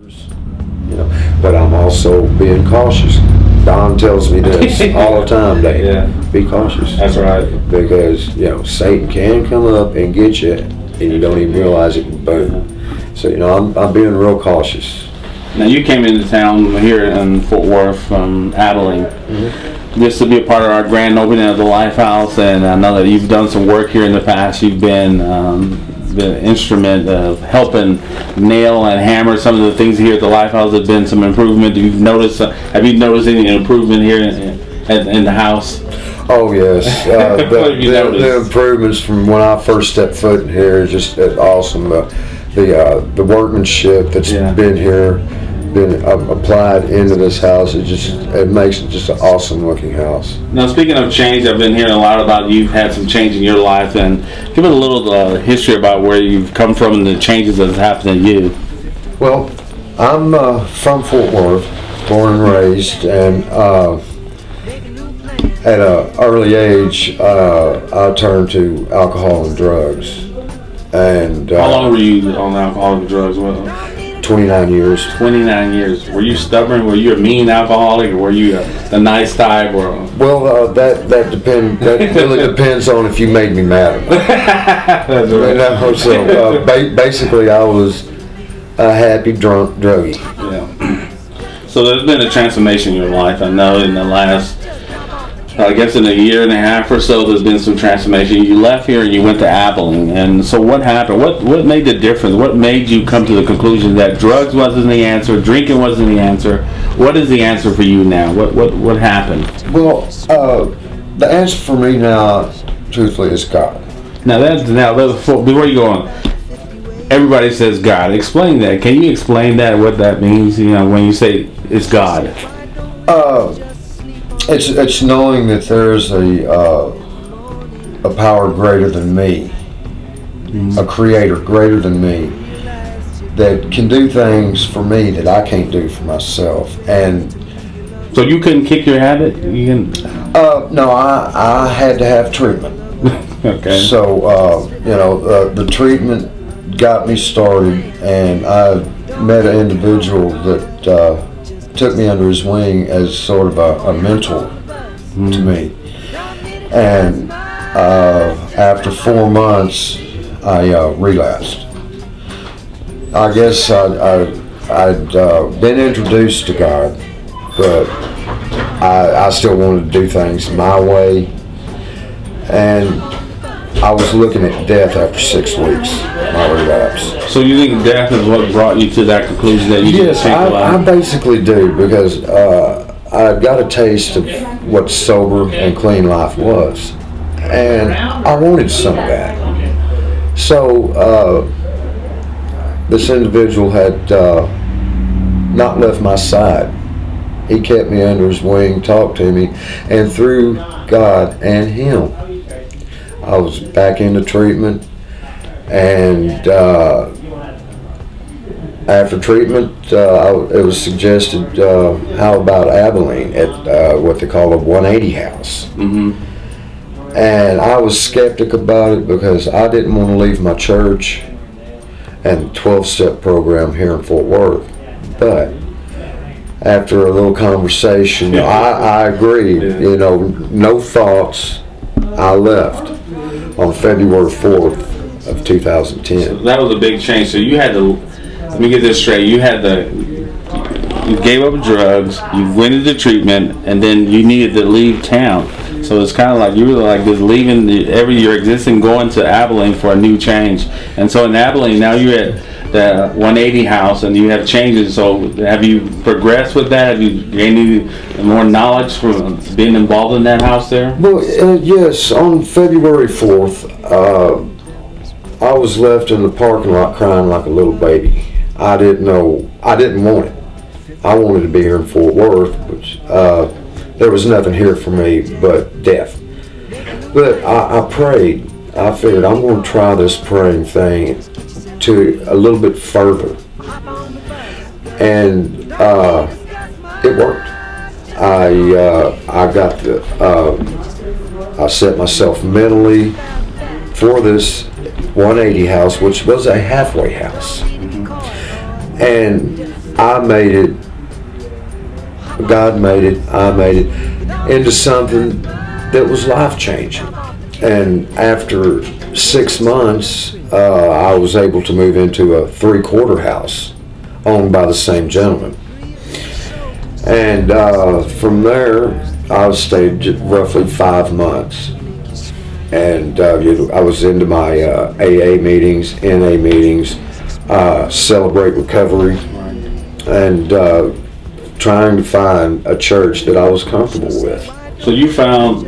You know, but I'm also being cautious. Don tells me this all the time, Dave. Yeah. Be cautious. That's right. Because, Satan can come up and get you, and you don't even realize it, and boom. So, I'm being real cautious. Now you came into town here in Fort Worth from Abilene. Mm-hmm. This will be a part of our grand opening of the Lifehouse, and I know that you've done some work here in the past. You've been the instrument of helping nail and hammer some of the things here at the Lifehouse. There's been some improvement. Have you noticed any improvement here in the house? Oh yes, the improvements from when I first stepped foot in here is just awesome. The workmanship that's been here, been applied into this house, it makes it just an awesome looking house. Now, speaking of change, I've been hearing a lot about you've had some change in your life, and give it a little history about where you've come from and the changes that have happened to you. Well, I'm from Fort Worth, born and raised, and at an early age, I turned to alcohol and drugs. And how long were you on alcohol and drugs? Well, 29 years. 29 years. Were you stubborn? Were you a mean alcoholic, or were you the nice type? Or that really depends on if you made me mad. That's right. So basically, I was a happy drunk druggie. Yeah. So there's been a transformation in your life. I know in the last, I guess in a year and a half or so, there's been some transformation. You left here and you went to Abilene. And so what happened? What made the difference? What made you come to the conclusion that drugs wasn't the answer, drinking wasn't the answer? What is the answer for you now? What happened? Well, the answer for me now, truthfully, is God. Now before you go on, everybody says God. Explain that. Can you explain that? What that means? When you say it's God. It's knowing that there's a power greater than me, a creator greater than me, that can do things for me that I can't do for myself. And so you couldn't kick your habit? No, I had to have treatment. Okay. So the treatment got me started, and I met an individual that took me under his wing as sort of a mentor to me. And after 4 months, I relapsed. I guess I'd been introduced to God, but I still wanted to do things my way. And I was looking at death after 6 weeks, my relapse. So you think death is what brought you to that conclusion that you didn't take a life? I basically do, because I got a taste of what sober and clean life was, and I wanted some of that. So this individual had not left my side. He kept me under his wing, talked to me, and through God and him, I was back into treatment. And after treatment, it was suggested, how about Abilene at what they call a 180 house. Mm-hmm. And I was skeptic about it because I didn't want to leave my church and the 12-step program here in Fort Worth. But after a little conversation, I agreed. No thoughts. I left on February 4th of 2010. So that was a big change. So you had to, let me get this straight, you gave up drugs, you went into treatment, and then you needed to leave town. So it's kind of like you were like just leaving your existing, going to Abilene for a new change. And so in Abilene, now you're at the 180 house and you have changes. So have you progressed with that? Have you gained any more knowledge from being involved in that house there? Well, yes. On February 4th, I was left in the parking lot crying like a little baby. I didn't want it. I wanted to be here in Fort Worth, which there was nothing here for me but death. But I prayed. I figured I'm going to try this praying thing to a little bit further. And it worked. I set myself mentally for this 180 house, which was a halfway house. And I made it, God made it, I made it into something that was life-changing. And after 6 months, I was able to move into a 3-quarter house owned by the same gentleman. And from there, I stayed roughly 5 months. And I was into my AA meetings, NA meetings, Celebrate Recovery, and trying to find a church that I was comfortable with. So you found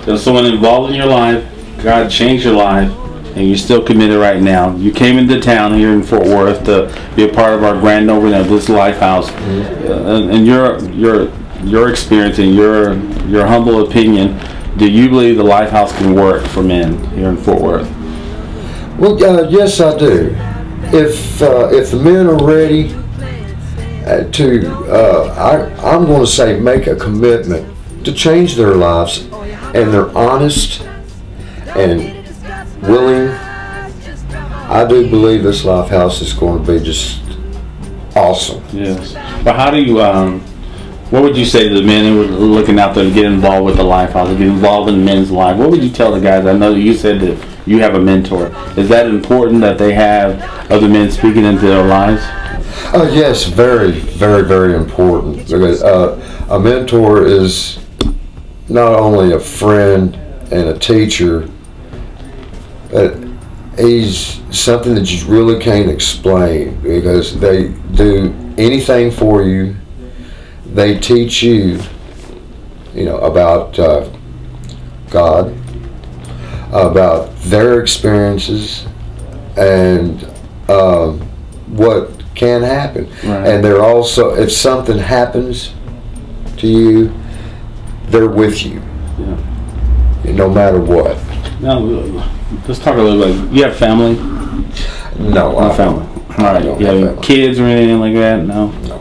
there's someone involved in your life, God changed your life, and you're still committed right now. You came into town here in Fort Worth to be a part of our grand opening of this Lifehouse. And your experience and your humble opinion, do you believe the Lifehouse can work for men here in Fort Worth? Well, yes, I do. If the men are ready I'm going to say, make a commitment to change their lives, and they're honest and willing, I do believe this Lifehouse is going to be just awesome. Yes. But how do you, what would you say to the men who are looking out there to get involved with the Lifehouse, to get involved in the men's life? What would you tell the guys? I know you said that you have a mentor. Is that important that they have other men speaking into their lives? Yes, very, very, very important. Because a mentor is not only a friend and a teacher, but he's something that you really can't explain, because they do anything for you. They teach you, about God, about their experiences, and what can happen. Right. And they're also, if something happens to you, they're with you, no matter what. Now, let's talk a little bit. You have family? No, No family. All right. You have kids or anything like that? No. No.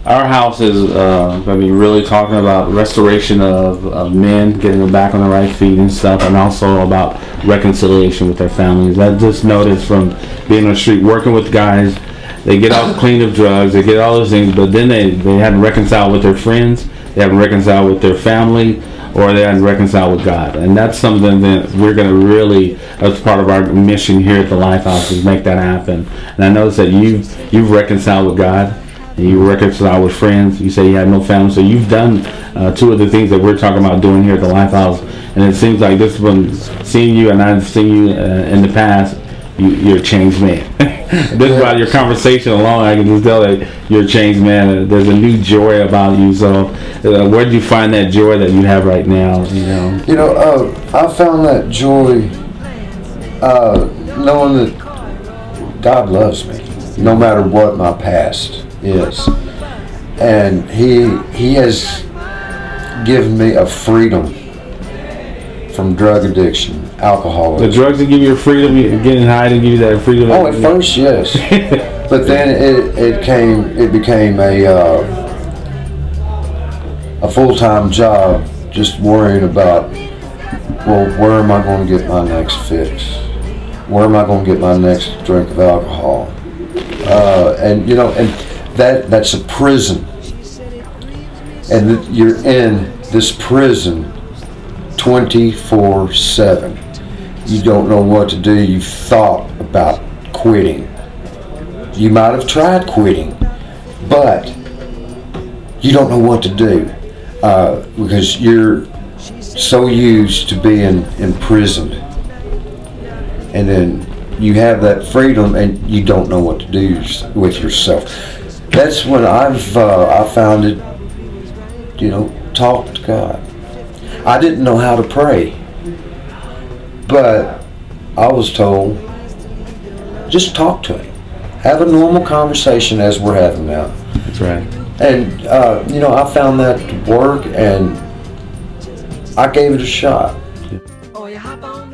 Our house is going to be really talking about restoration of men, getting them back on the right feet and stuff, and also about reconciliation with their families. I just noticed from being on the street, working with guys, they get all clean of drugs, they get all those things, but then they haven't reconciled with their friends, they haven't reconciled with their family, or they haven't reconciled with God. And that's something that we're going to really, as part of our mission here at the Lifehouse, is make that happen. And I noticed that you've reconciled with God, and you reconcile with friends. You say you had no family, so you've done 2 of the things that we're talking about doing here at the Lifehouse. And it seems like this one, seeing you, and I've seen you in the past, you're a changed man. This about your conversation alone, I can just tell that you're a changed man. There's a new joy about you. So, where did you find that joy that you have right now? I found that joy knowing that God loves me, no matter what my past is, and He has given me a freedom from drug addiction, alcoholism. The drugs that give you freedom, getting high to give you that freedom. Oh, at first, yes, but then it became a full-time job, just worrying about, well, where am I going to get my next fix? Where am I going to get my next drink of alcohol? And that's a prison, and you're in this prison 24/7. You don't know what to do. You've thought about quitting. You might have tried quitting, but you don't know what to do because you're so used to being imprisoned. And then you have that freedom and you don't know what to do with yourself. That's when I found it, talk to God. I didn't know how to pray, but I was told, just talk to Him. Have a normal conversation as we're having now. That's right. And, I found that to work, and I gave it a shot. Oh, you hop on